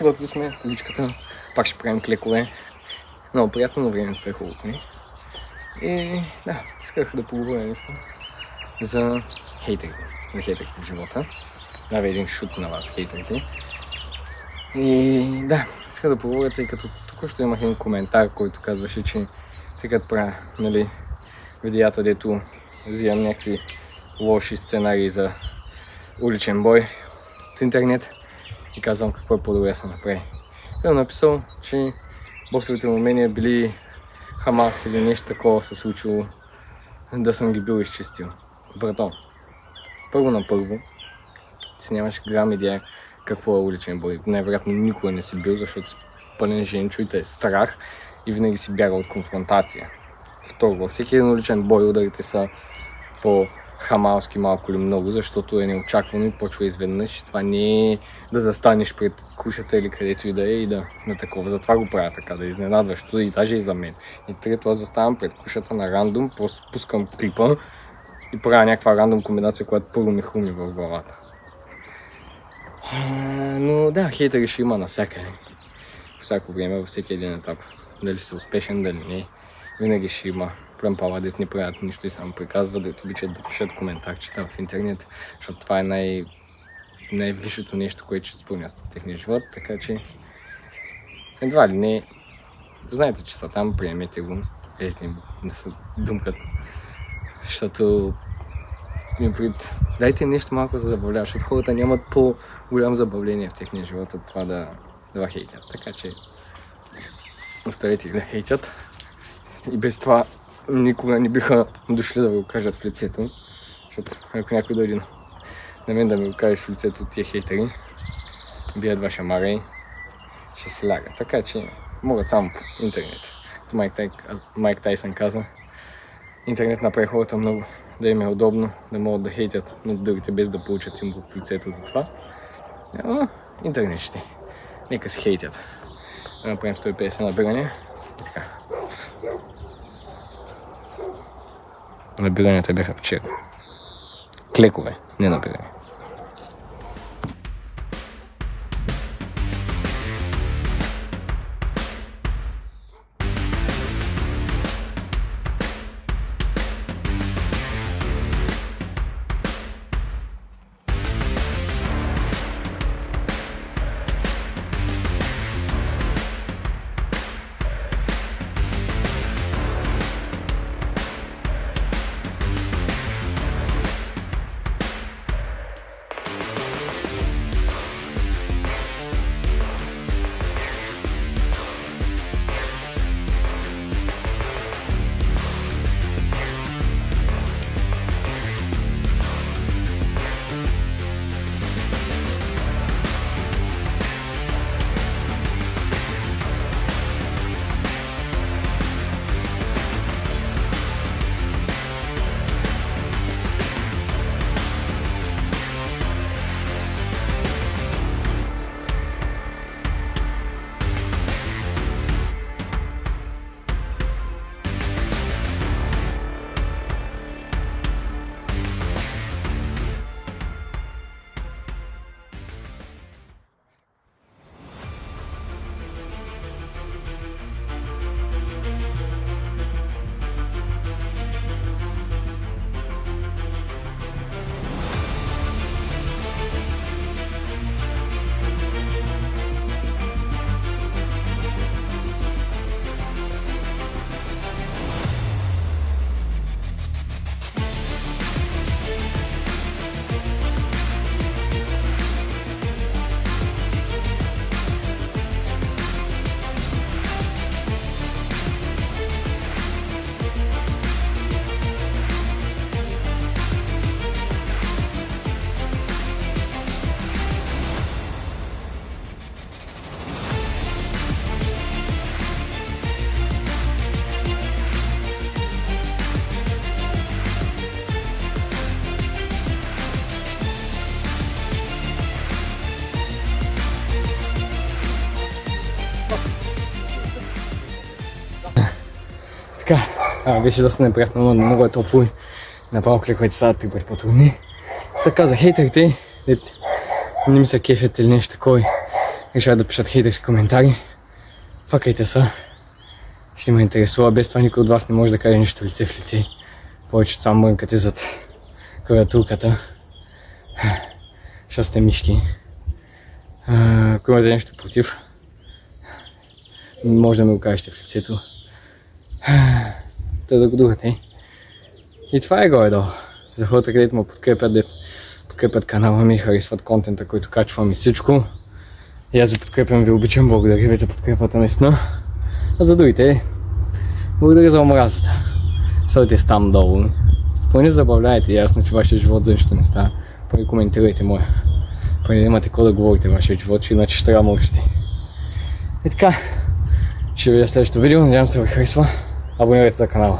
Готови сме количката. Пак ще правим клекове. Много приятно, но време сте хубаво. И да, исках да поговоря нещо за хейтерите. За хейтерите в живота. Давай един шут на вас, хейтерите. И да, исках да поговоря, тъй като току-що имах един коментар, който казваше, че тъй като правя, видеята, дето взимам някакви лоши сценарии за уличен бой от интернет и казвам какво е по-добре да се направи. Съм написал, че боксовите умения били хамалски или нещо такова се случило, да съм ги бил изчистил. Братан, първо на първо, си нямаш грам идея какво е уличен бой. Най-вероятно никога не си бил, защото пълен женчо и те е страх и винаги си бяга от конфронтация. Второ, във всеки един уличен бой ударите са по-хамалски малко или много, защото е неочаквано и почва изведнъж. Това не е да застанеш пред кушата или където и да е и да такова. Затова го правя така, да изненадваш, и даже и за мен. И трето, аз заставам пред кушата на рандом, просто пускам клипа и правя някаква рандом комбинация, която първо ми хруми в главата. Но да, хейтери ще има навсякъде. По всяко време, във всеки един етап. Дали си успешен, дали не. Винаги ще има племпала, дето не правят нищо и само приказват, дето обичат да пишат коментарчета в интернет, защото това е най-висшето нещо, което ще изпълнят в техния живот, така че едва ли не, знаете, че са там, приемете го, езите им да се думкат, защото дайте нещо малко за забавлява, защото хората нямат по-голямо забавление в техния живот от това да хейтят, така че оставете да хейтят. И без това никога не биха дошли да ви го кажат в лицето, защото ако някой дойде на мен да ми го кажеш в лицето от тия хейтери, бият ваша мара и ще се ляга. Така че могат само в интернет. Майк Тайсън каза, интернет направи хората много да им е удобно, да могат да хейтят над другите без да получат им го в лицето за това. Интернет ще. Нека се хейтят. Да направим 150 набирания. И така. Набиранията бяха вчера. Клекове, не набирания. Така, беше доста неприятно, но много е топло и направо клековете стават 3 пъти по-трудни. Така, за хейтерите, не ми се кефят или нещо такова, решават да пишат хейтерски коментари. Факайте се. Ще ме интересува. Без това никой от вас не може да каже нищо лице в лице. Повечето само мрънкате зад клавиатурката. Защото сте мишки. Ако имате нещо против, може да ме го кажете в лицето. Да го духате. И това е горе-долу. За хората, където ме подкрепят канала ми, харесват контента, който качвам и всичко. И аз ви подкрепям, ви обичам, благодаря ви за подкрепата наистина. А за другите, благодаря за омразата. Сълте с там долу. Поне забавляйте, ясно, че вашия живот за нищо не става. Поне коментирайте моя. Поне имате какво да говорите вашия живот, че иначе ще трябва мълчите. И така, ще видя следващото видео, надявам се ви харесва. Абонирайте за канала.